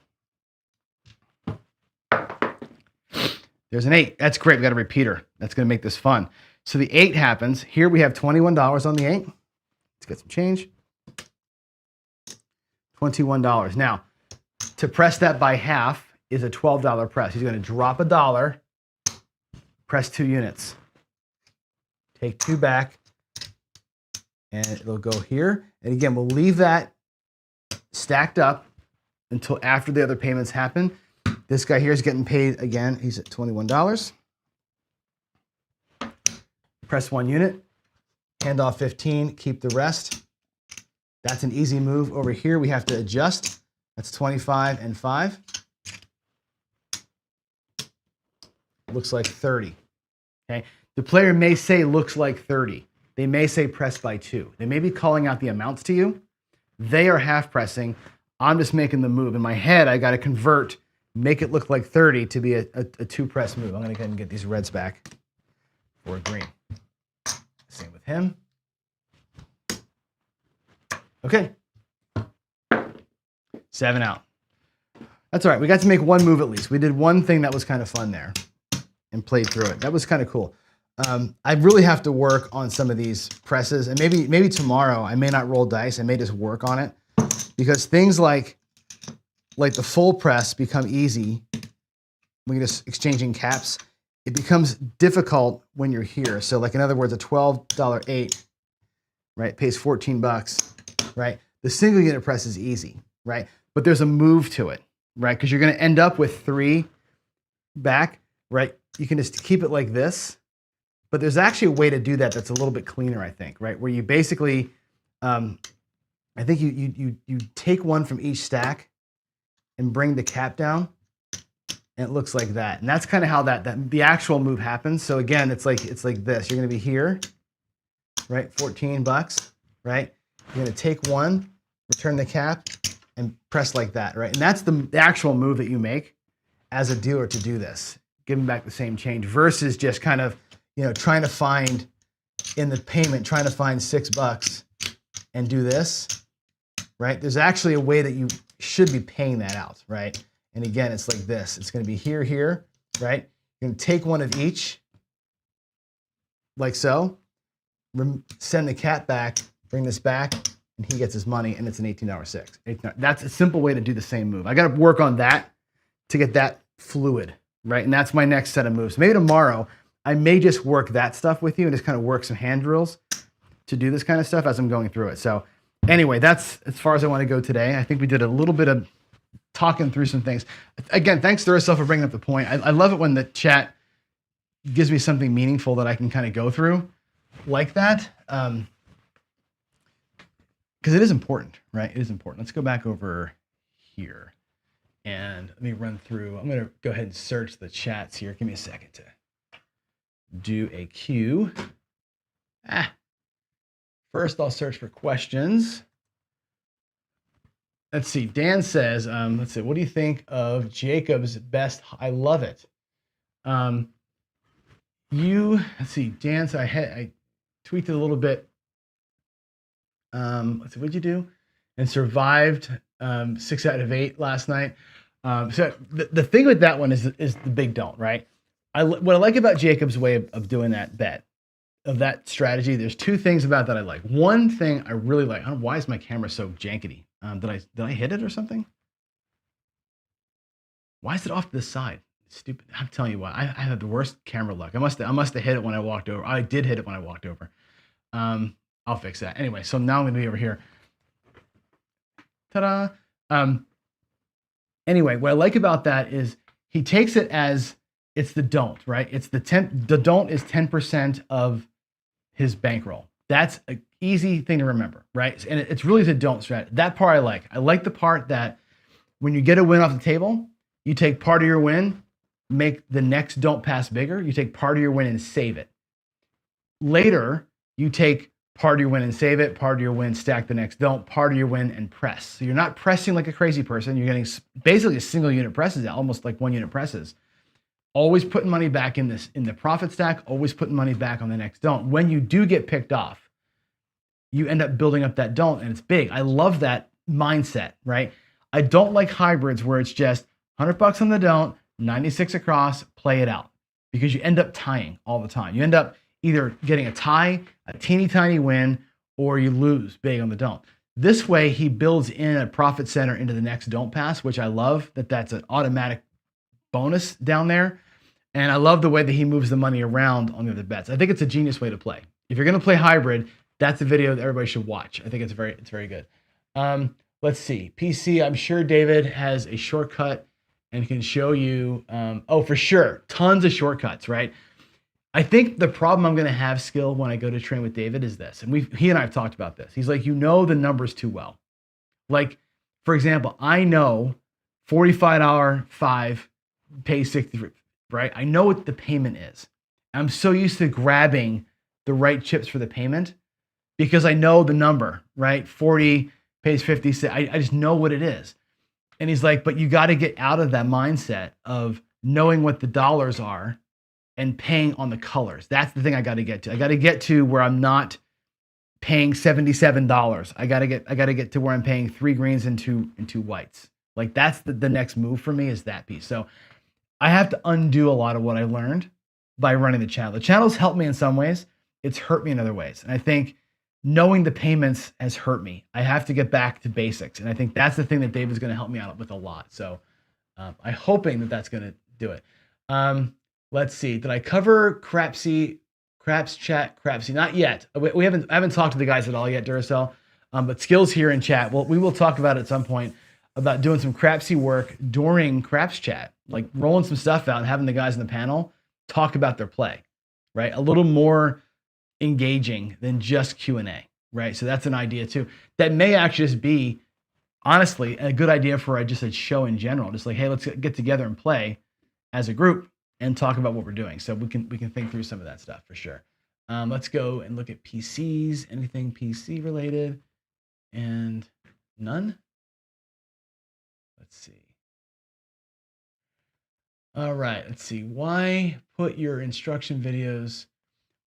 There's an 8. That's great. We got a repeater. That's going to make this fun. So the 8 happens. Here we have $21 on the 8. Let's get some change. $21. Now, to press that by half is a $12 press. He's going to drop $1, press 2 units. Take 2 back, and it'll go here. And again, we'll leave that stacked up until after the other payments happen. This guy here is getting paid again. He's at $21. Press 1 unit, hand off 15, keep the rest. That's an easy move. Over here, we have to adjust. That's 25 and 5. Looks like 30. Okay. The player may say looks like 30. They may say press by 2. They may be calling out the amounts to you. They are half pressing. I'm just making the move. In my head, I got to convert, make it look like 30 to be a 2 press move. I'm going to go ahead and get these reds back for green. Same with him. Okay. 7 out. That's all right. We got to make 1 move at least. We did 1 thing that was kind of fun there and played through it. That was kind of cool. I really have to work on some of these presses, and maybe tomorrow I may not roll dice. I may just work on it, because things like the full press become easy when you're just exchanging caps. It becomes difficult when you're here. So like, in other words, a $12 8, right, pays $14, right? The single unit press is easy, right? But there's a move to it, right? Because you're going to end up with 3 back, right? You can just keep it like this, but there's actually a way to do that that's a little bit cleaner, I think, right? Where you basically, I think you take 1 from each stack and bring the cap down, and it looks like that. And that's kind of how the actual move happens. So again, it's like this. You're going to be here, right? $14, right? You're going to take 1, return the cap, and press like that, right? And that's the actual move that you make as a dealer to do this. Give them back the same change versus just kind of, trying to find in the payment, trying to find $6 and do this, right? There's actually a way that you should be paying that out, right? And again, it's like this. It's going to be here, right? You're going to take 1 of each, like so. Send the cat back, bring this back, and he gets his money, and it's an $18 6. That's a simple way to do the same move. I got to work on that to get that fluid, right? And that's my next set of moves. Maybe tomorrow, I may just work that stuff with you and just kind of work some hand drills to do this kind of stuff as I'm going through it. So anyway, that's as far as I want to go today. I think we did a little bit of talking through some things. Again, thanks to Ursula for bringing up the point. I love it when the chat gives me something meaningful that I can kind of go through like that. Because it is important, right? It is important. Let's go back over here and let me run through. I'm going to go ahead and search the chats here. Give me a second to do a queue. First, I'll search for questions. Let's see. Dan says, let's see, what do you think of Jacob's best? I love it. let's see, Dan, so I tweaked it a little bit. Let's see, what'd you do? And survived 6 out of 8 last night. So the thing with that one is the big don't, right? What I like about Jacob's way of doing that bet, of that strategy, there's 2 things about that I like. One thing I really like, I don't know, why is my camera so jankety? Did I hit it or something? Why is it off to the side? Stupid. I'm telling you what, I have the worst camera luck. I must have hit it when I walked over. I did hit it when I walked over. I'll fix that. Anyway, so now I'm gonna be over here. Ta-da. Anyway, what I like about that is he takes it as it's the don't, right? It's the don't is 10% of his bankroll. That's an easy thing to remember, right? And it's really the don't strategy. That part I like. I like the part that when you get a win off the table, you take part of your win, make the next don't pass bigger. You take part of your win and save it. Later, you take part of your win and save it, part of your win, stack the next don't, part of your win and press. So you're not pressing like a crazy person. You're getting basically a single unit presses, almost like 1 unit presses. Always putting money back in the profit stack, always putting money back on the next don't. When you do get picked off, you end up building up that don't, and it's big. I love that mindset, right? I don't like hybrids where it's just $100 on the don't, 96 across, play it out, because you end up tying all the time. You end up either getting a tie, a teeny tiny win, or you lose big on the don't. This way, he builds in a profit center into the next don't pass, which I love that's an automatic bonus down there. And I love the way that he moves the money around on the other bets. I think it's a genius way to play. If you're going to play hybrid, that's a video that everybody should watch. I think it's very good. Let's see. PC, I'm sure David has a shortcut and can show you. Oh, for sure. Tons of shortcuts, right? I think the problem I'm going to have, Skill, when I go to train with David is this. And he and I have talked about this. He's like, you know the numbers too well. Like, for example, I know $45 5 pays 63, right? I know what the payment is. I'm so used to grabbing the right chips for the payment because I know the number, right? 40 pays 56. I just know what it is. And he's like, but you got to get out of that mindset of knowing what the dollars are and paying on the colors. That's the thing I got to get to. I got to get to where I'm not paying $77. I got to get to where I'm paying 3 greens and two whites. Like that's the next move for me is that piece. So I have to undo a lot of what I learned by running the channel. The channel's helped me in some ways. It's hurt me in other ways. And I think knowing the payments has hurt me. I have to get back to basics. And I think that's the thing that David's going to help me out with a lot. So I'm hoping that that's going to do it. Let's see. Did I cover Craps chat? Crapsy? Not yet. I haven't talked to the guys at all yet, Duracell. But Skills here in chat. Well, we will talk about it at some point about doing some Crapsy work during Craps chat, like rolling some stuff out and having the guys in the panel talk about their play, right? A little more engaging than just Q&A, right? So that's an idea too. That may actually just be, honestly, a good idea for just a show in general. Just like, hey, let's get together and play as a group and talk about what we're doing. So we can think through some of that stuff for sure. Let's go and look at PCs, anything PC related, and none. Let's see. All right, let's see. Why put your instruction videos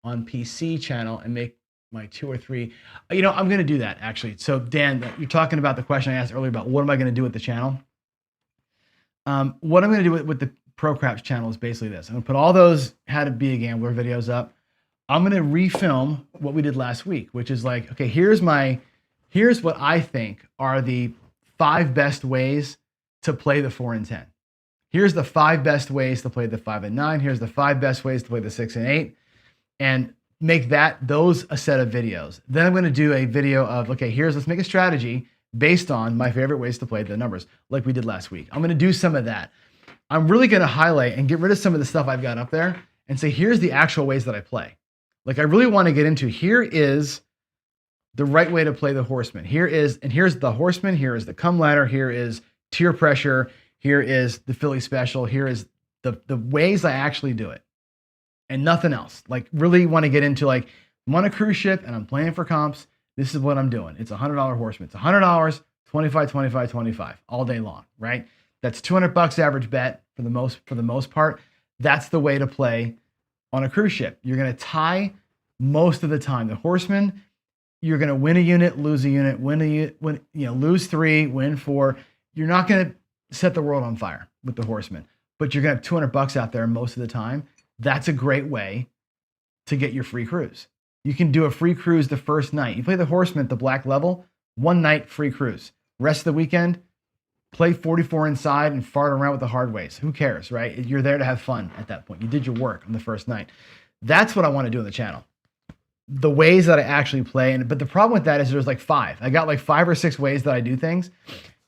on PC channel and make my 2 or 3? I'm going to do that actually. So Dan, you're talking about the question I asked earlier about what am I going to do with the channel? What I'm going to do with the ProCraps channel is basically this. I'm going to put all those How to Be a Gambler videos up. I'm going to refilm what we did last week, which is like, okay, here's what I think are the 5 best ways to play the 4 and 10. Here's the 5 best ways to play the 5 and 9. Here's the 5 best ways to play the 6 and 8, and make those a set of videos. Then I'm going to do a video of, okay, let's make a strategy based on my favorite ways to play the numbers, like we did last week. I'm going to do some of that. I'm really going to highlight and get rid of some of the stuff I've got up there and say, here's the actual ways that I play. Like I really want to get into, here is the right way to play the horseman. Here's the horseman. Here is the come ladder. Here is tier pressure. Here is the Philly special. Here is the ways I actually do it and nothing else. Like really want to get into, like, I'm on a cruise ship and I'm playing for comps. This is what I'm doing. It's $100 horseman. It's $100, 25, 25, 25 all day long, right? That's $200 average bet for the most part. That's the way to play on a cruise ship. You're going to tie most of the time. The horseman, you're going to win a unit, lose a unit, lose 3, win 4. You're not going to set the world on fire with the horseman, but you're going to have $200 out there most of the time. That's a great way to get your free cruise. You can do a free cruise the first night. You play the horseman at the black level, 1 night free cruise. Rest of the weekend, play 44 inside and fart around with the hard ways. Who cares, right? You're there to have fun at that point. You did your work on the first night. That's what I want to do on the channel. The ways that I actually play. But the problem with that is there's like 5. I got like 5 or 6 ways that I do things.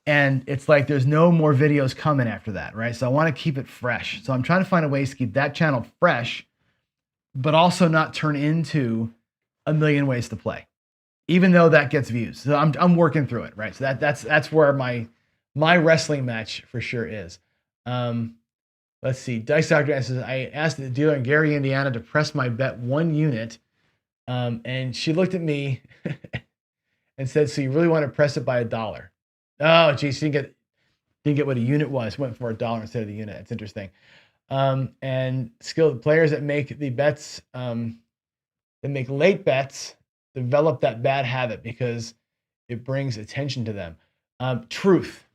And it's like there's no more videos coming after that, right? So I want to keep it fresh. So I'm trying to find a way to keep that channel fresh, but also not turn into a million ways to play, even though that gets views. So I'm working through it, right? So that's where my wrestling match for sure is. Let's see. Dice Doctor says, I asked the dealer in Gary, Indiana to press my bet 1 unit. And she looked at me and said, so you really want to press it by $1? Oh, geez, she didn't get what a unit was. Went for $1 instead of the unit. It's interesting. And skilled players that make the bets, that make late bets, develop that bad habit because it brings attention to them. Truth.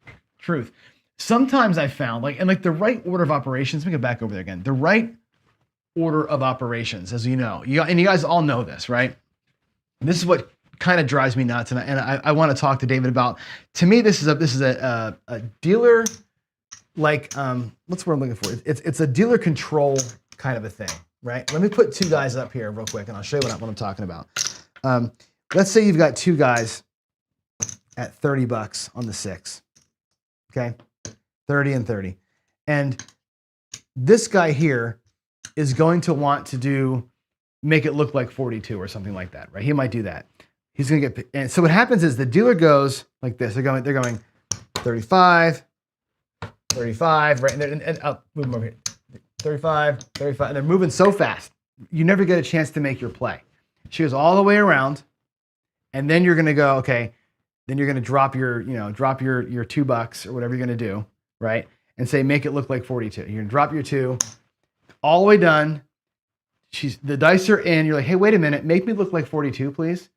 Sometimes I found like the right order of operations. Let me go back over there again. The right order of operations, as you know, and you guys all know this, right? This is what kind of drives me nuts, and I want to talk to David about. To me, this is a dealer, like what's the word I'm looking for? It's a dealer control kind of a thing, right? Let me put 2 guys up here real quick, and I'll show you what I'm talking about. Let's say you've got 2 guys at $30 on the 6, okay, 30 and 30, and this guy here is going to want to make it look like 42 or something like that, right? He might do that. He's going to get, and so what happens is the dealer goes like this. They're going 35, 35, right? And up, move them over here. 35, 35, and they're moving so fast. You never get a chance to make your play. She goes all the way around, and then you're going to go, okay, then you're going to drop your $2 or whatever you're going to do, right? And say, make it look like 42. You're going to drop your 2, all the way done. The dice are in. You're like, hey, wait a minute, make me look like 42, please.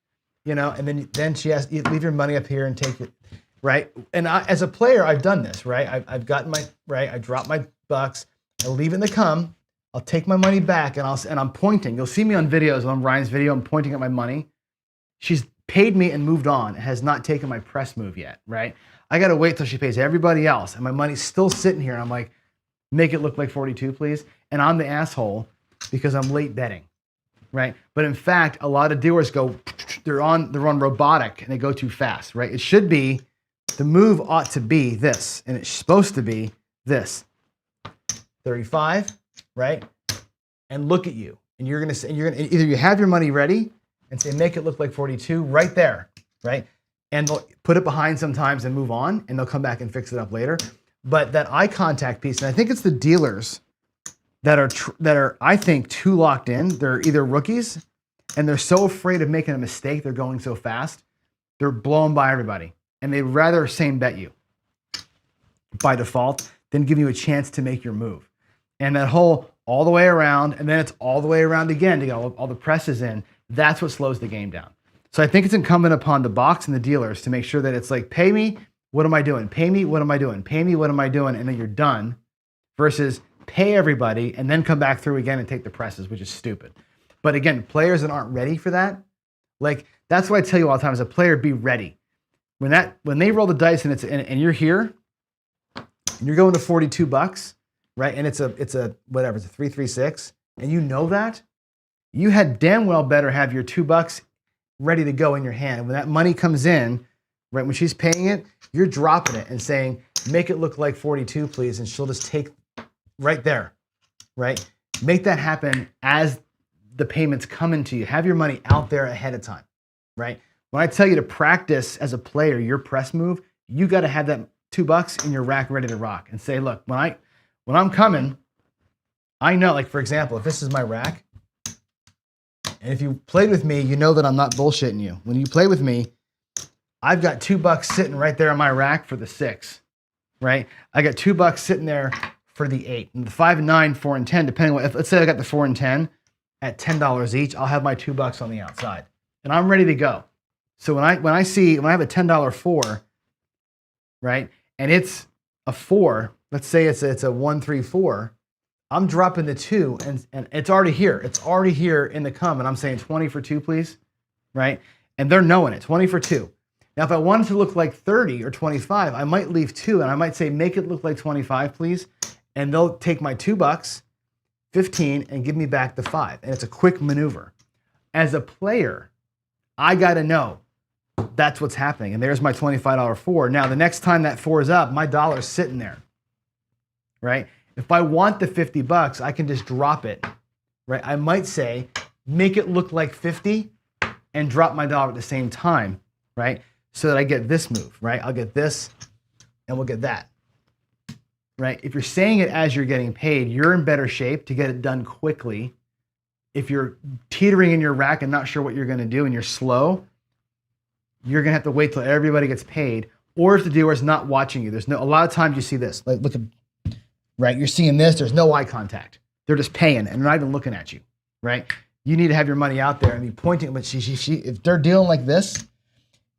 And then she has, you leave your money up here and take it, right? And as a player, I've done this, right? I've gotten my, right? I drop my bucks, I leave it in the cum, I'll take my money back, and I'm pointing. You'll see me on videos, on Ryan's video, I'm pointing at my money. She's paid me and moved on, and has not taken my press move yet, right? I got to wait till she pays everybody else, and my money's still sitting here, and I'm like, make it look like 42, please. And I'm the asshole because I'm late betting, right? But in fact, a lot of dealers they're on robotic and they go too fast, right? It should be, the move ought to be this, and it's supposed to be this. 35, right? And look at you. And you're gonna either you have your money ready and say, make it look like 42 right there, right? And they'll put it behind sometimes and move on, and they'll come back and fix it up later. But that eye contact piece, and I think it's the dealers that are I think too locked in. They're either rookies, and they're so afraid of making a mistake. They're going so fast, they're blown by everybody, and they'd rather same bet you by default than give you a chance to make your move. And that whole all the way around, and then it's all the way around again to get all the presses in. That's what slows the game down. So I think it's incumbent upon the box and the dealers to make sure that it's like, pay me, what am I doing? Pay me, what am I doing? Pay me, what am I doing? And then you're done, versus pay everybody and then come back through again and take the presses, which is stupid. But again, players that aren't ready for that, like, that's what I tell you all the time as a player, be ready. When they roll the dice and you're here, and you're going to $42, right? And it's a 336, and you know that, you had damn well better have your $2 ready to go in your hand. And when that money comes in, right, when she's paying it, you're dropping it and saying, make it look like 42, please. And she'll just take right there, right? Make that happen as the payments come into you. Have your money out there ahead of time, right? When I tell you to practice as a player your press move, you got to have that $2 in your rack ready to rock and say, look, when I'm coming, I know, like, for example, if this is my rack, and if you played with me, you know that I'm not bullshitting you. When you play with me, I've got $2 sitting right there on my rack for the 6, right? I got $2 sitting there for the 8, and the 5 and 9, 4 and 10, depending on let's say I got the 4 and 10, at $10 each, I'll have my $2 on the outside, and I'm ready to go. So when I have a $10 4, right, and it's a 4, let's say it's a 1 3 4, I'm dropping the 2, and it's already here. It's already here in the come, and I'm saying 20 for 2, please, right? And they're knowing it, 20 for 2. Now, if I want it to look like 30 or 25, I might leave 2, and I might say, make it look like 25, please, and they'll take my $2, 15, and give me back the 5, and it's a quick maneuver. As a player, I got to know that's what's happening, and there's my $25 4. Now, the next time that 4 is up, my dollar's sitting there, right? If I want the $50, I can just drop it, right? I might say, make it look like 50 and drop my dollar at the same time, right? So that I get this move, right? I'll get this and we'll get that, right? If you're saying it as you're getting paid, you're in better shape to get it done quickly. If you're teetering in your rack and not sure what you're going to do and you're slow, you're going to have to wait till everybody gets paid, or if the dealer's not watching you. A lot of times you see this, like look at, right? You're seeing this, there's no eye contact. They're just paying and they're not even looking at you, right? You need to have your money out there and be pointing, but if they're dealing like this,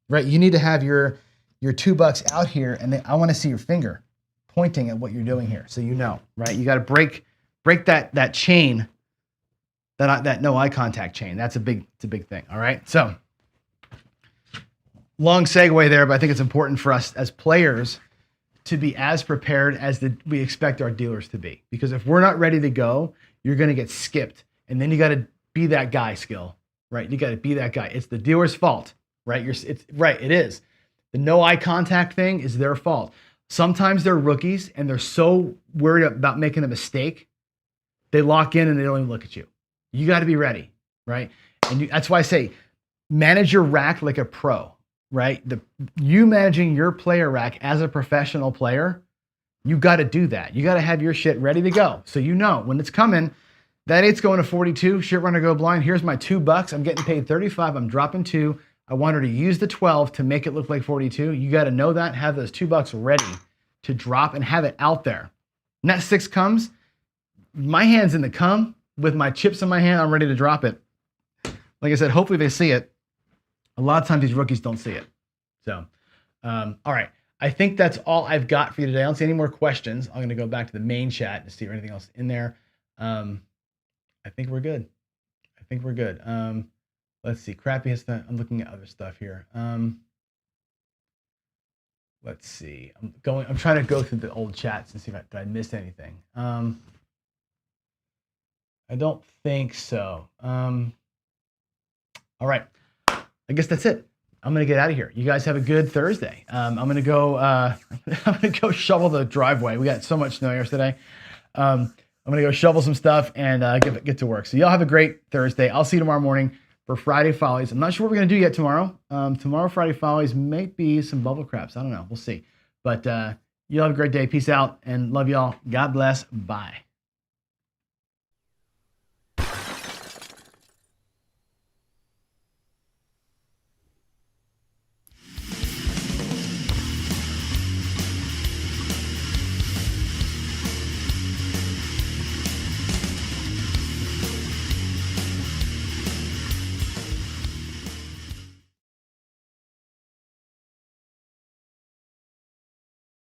right, you need to have your $2 out here, and I want to see your finger pointing at what you're doing here, so you know, right? You got to break that chain, that no eye contact chain. It's a big thing. All right, so long segue there, but I think it's important for us as players to be as prepared as we expect our dealers to be, because if we're not ready to go, you're going to get skipped, and then you got to be that guy, Skill, right? You got to be that guy. It's the dealer's fault. Right, it is. The no eye contact thing is their fault. Sometimes they're rookies and they're so worried about making a mistake, they lock in and they don't even look at you. You got to be ready, right? And that's why I say manage your rack like a pro, right? You managing your player rack as a professional player, you got to do that. You got to have your shit ready to go, so you know when it's coming. That 8's going to 42. Shit runner go blind. Here's my $2. I'm getting paid 35. I'm dropping 2. I want her to use the 12 to make it look like 42. You got to know that, have those $2 ready to drop and have it out there. And that 6 comes, my hand's in the come with my chips in my hand. I'm ready to drop it. Like I said, hopefully they see it. A lot of times these rookies don't see it. So, all right. I think that's all I've got for you today. I don't see any more questions. I'm going to go back to the main chat to see if anything else in there. I think we're good. Let's see. Crappy has I'm looking at other stuff here. Let's see. I'm trying to go through the old chats and see if I missed anything. I don't think so. All right. I guess that's it. I'm gonna get out of here. You guys have a good Thursday. I'm gonna go. I'm gonna go shovel the driveway. We got so much snow here today. I'm gonna go shovel some stuff and get to work. So y'all have a great Thursday. I'll see you tomorrow morning for Friday Follies. I'm not sure what we're going to do yet tomorrow. Tomorrow, Friday Follies, might be some bubble craps. I don't know. We'll see. But y'all have a great day. Peace out and love y'all. God bless. Bye.